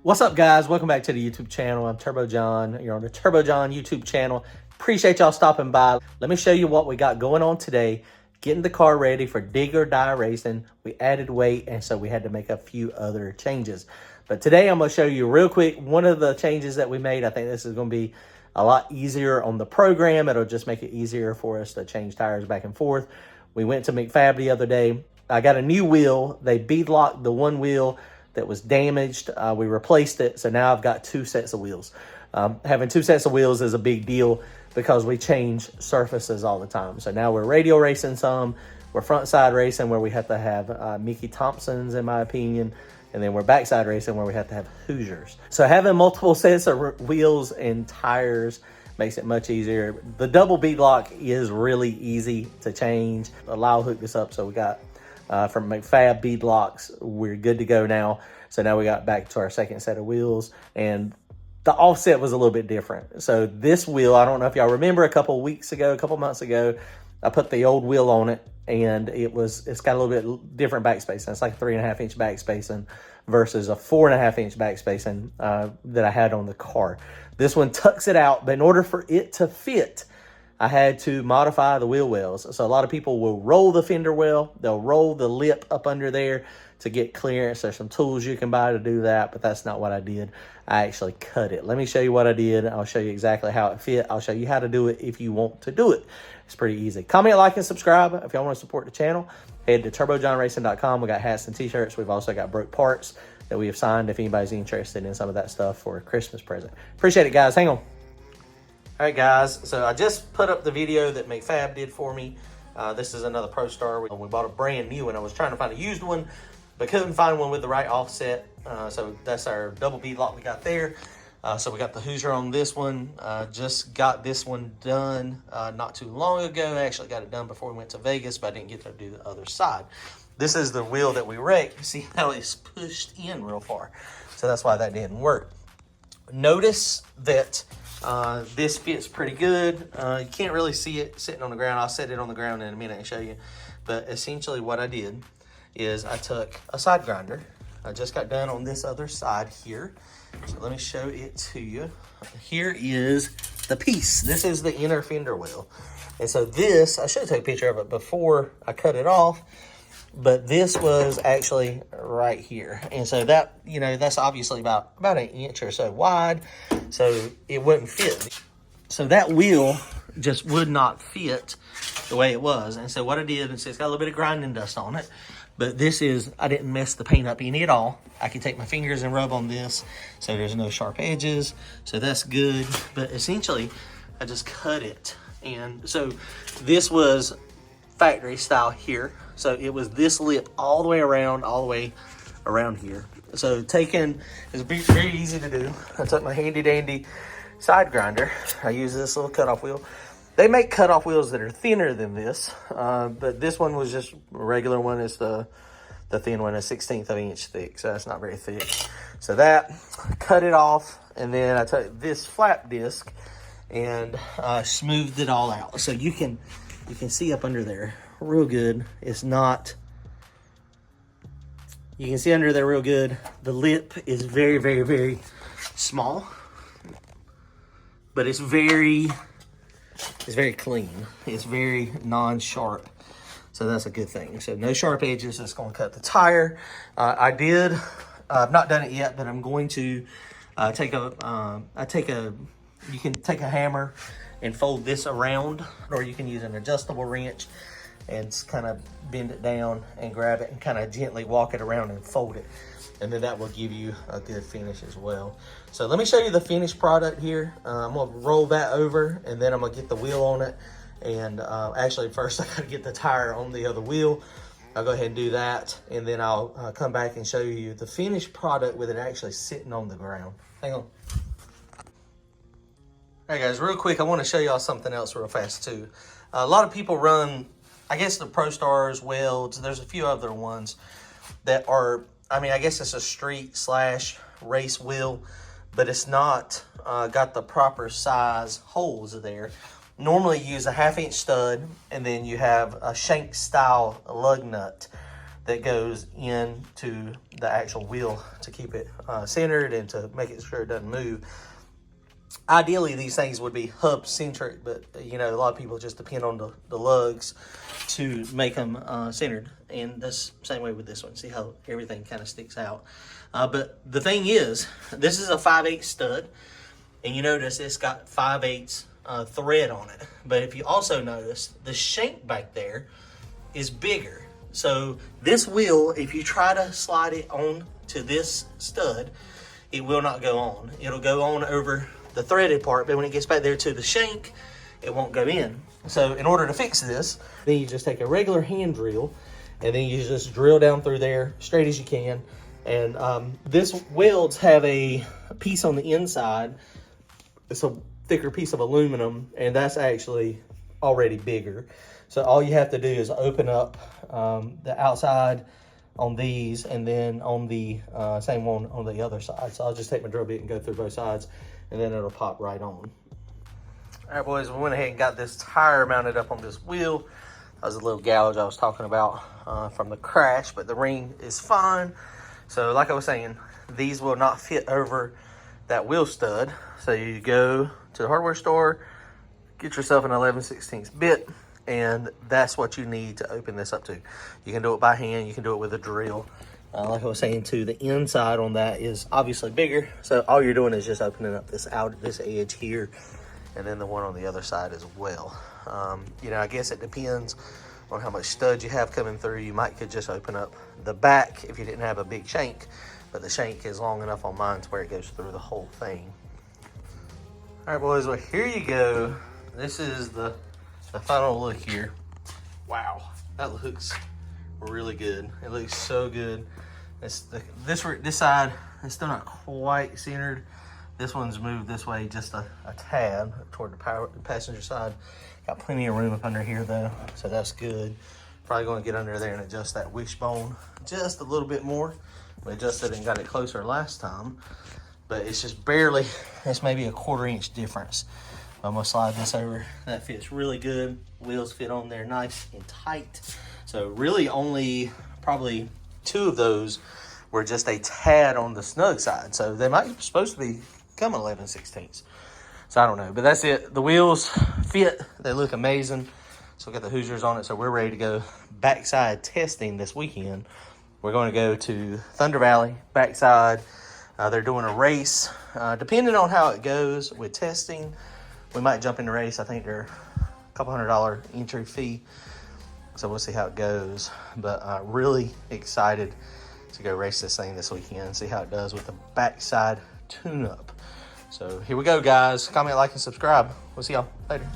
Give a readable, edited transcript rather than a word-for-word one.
What's up, guys? Welcome back to the YouTube channel. I'm Turbo John. You're on the Turbo John YouTube channel. Appreciate y'all stopping by. Let me show you what we got going on today. Getting the car ready for dig or die racing. We added weight, and so we had to make a few other changes. But today I'm going to show you real quick one of the changes that we made. I think this is going to be a lot easier on the program. It'll just make it easier for us to change tires back and forth. We went to McFab the other day. I got a new wheel. They bead-locked the one wheel that was damaged. We replaced it, so now I've got two sets of wheels. Having two sets of wheels is a big deal because we change surfaces all the time. So now we're radial racing some, we're front side racing where we have to have Mickey Thompsons, in my opinion, and then we're backside racing where we have to have Hoosiers. So having multiple sets of wheels and tires makes it much easier. The double bead lock is really easy to change. Lyle hooked this up, so we got from McFab bead locks. We're good to go now. So now we got back to our second set of wheels, and the offset was a little bit different. So this wheel, I don't know if y'all remember, a couple months ago, I put the old wheel on it, and it's got a little bit different backspacing. It's like a 3.5 inch backspacing versus a 4.5 inch backspacing that I had on the car. This one tucks it out, but in order for it to fit, I had to modify the wheel wells. So a lot of people will roll the fender well. They'll roll the lip up under there to get clearance. There's some tools you can buy to do that, but that's not what I did. I actually cut it. Let me show you what I did. I'll show you exactly how it fit. I'll show you how to do it if you want to do it. It's pretty easy. Comment, like, and subscribe if y'all want to support the channel. Head to turbojohnracing.com. We got hats and t-shirts. We've also got broke parts that we have signed if anybody's interested in some of that stuff for a Christmas present. Appreciate it, guys. Hang on. All right, guys, so I just put up the video that McFab did for me. This is another Pro Star. We bought a brand new one. I was trying to find a used one, but couldn't find one with the right offset. So that's our double bead lock we got there. So we got the Hoosier on this one. Just got this one done not too long ago. I actually got it done before we went to Vegas, but I didn't get to do the other side. This is the wheel that we wrecked. See how it's pushed in real far. So that's why that didn't work. Notice that this fits pretty good. You can't really see it sitting on the ground. I'll set it on the ground in a minute and show you. But essentially what I did is I took a side grinder. I just got done on this other side here. So let me show it to you. Here is the piece. This is the inner fender well. And so this, I should have taken a picture of it before I cut it off, but this was actually right here. And so that, you know, that's obviously about an inch or so wide. So it wouldn't fit. So that wheel just would not fit the way it was. And so what I did is it's got a little bit of grinding dust on it, but this is, I didn't mess the paint up any at all. I can take my fingers and rub on this so there's no sharp edges. So that's good. But essentially I just cut it. And so this was factory style here. So it was this lip all the way around here. So it's very easy to do. I took my handy dandy side grinder. I use this little cutoff wheel. They make cutoff wheels that are thinner than this, but this one was just a regular one. It's the thin one, a 1/16 of an inch thick, so that's not very thick. So that, cut it off, and then I took this flap disc and smoothed it all out. So you can see up under there real good. It's not, you can see under there real good. The lip is very, very, very small, but it's very clean. It's very non-sharp. So that's a good thing. So no sharp edges. It's going to cut the tire. I've not done it yet, but I'm going to you can take a hammer and fold this around, or you can use an adjustable wrench and kind of bend it down and grab it and kind of gently walk it around and fold it. And then that will give you a good finish as well. So let me show you the finished product here. I'm gonna roll that over, and then I'm gonna get the wheel on it. And actually first I gotta get the tire on the other wheel. I'll go ahead and do that, and then I'll come back and show you the finished product with it actually sitting on the ground. Hang on. All right, guys, real quick, I want to show y'all something else real fast too. A lot of people run, I guess, the Pro Stars, Welds. There's a few other ones that are, I mean, I guess it's a street / race wheel, but it's not got the proper size holes there. Normally you use a 1/2 inch stud, and then you have a shank style lug nut that goes into the actual wheel to keep it centered and to make it sure it doesn't move. Ideally, these things would be hub centric, but you know, a lot of people just depend on the lugs to make them centered. And that's the same way with this one. See how everything kind of sticks out. But the thing is, this is a 5/8 stud, and you notice it's got 5/8 thread on it. But if you also notice, the shank back there is bigger. So this wheel, if you try to slide it on to this stud, it will not go on. It'll go on over the threaded part, but when it gets back there to the shank, it won't go in. So in order to fix this, then you just take a regular hand drill, and then you just drill down through there straight as you can. And this welds have a piece on the inside. It's a thicker piece of aluminum, and that's actually already bigger. So all you have to do is open up the outside on these, and then on the same one on the other side. So I'll just take my drill bit and go through both sides, and then it'll pop right on. All right, boys, we went ahead and got this tire mounted up on this wheel. That was a little gouge I was talking about from the crash, but the ring is fine. So like I was saying, these will not fit over that wheel stud. So you go to the hardware store, get yourself an 11/16 bit, and that's what you need to open this up to. You can do it by hand, you can do it with a drill. Like I was saying too, the inside on that is obviously bigger. So all you're doing is just opening up this edge here, and then the one on the other side as well. You know, I guess it depends on how much stud you have coming through. You could just open up the back if you didn't have a big shank, but the shank is long enough on mine to where it goes through the whole thing. All right, boys, well, here you go. This is the final look here. Wow, that looks really good. It looks so good. This side is still not quite centered. This one's moved this way just a tad toward the passenger side. Got plenty of room up under here though, so that's good. Probably going to get under there and adjust that wishbone just a little bit more. We adjusted and got it closer last time, but it's just barely, it's maybe a 1/4 inch difference. I'm gonna slide this over. That fits really good. Wheels fit on there nice and tight. So really only probably 2 of those were just a tad on the snug side. So they might be supposed to become 11/16. So I don't know, but that's it. The wheels fit, they look amazing. So we got the Hoosiers on it, so we're ready to go backside testing this weekend. We're going to go to Thunder Valley, backside. They're doing a race. Depending on how it goes with testing, we might jump in the race. I think they're a couple $100 entry fee. So we'll see how it goes. But really excited to go race this thing this weekend, see how it does with the backside tune-up. So here we go, guys. Comment, like, and subscribe. We'll see y'all later.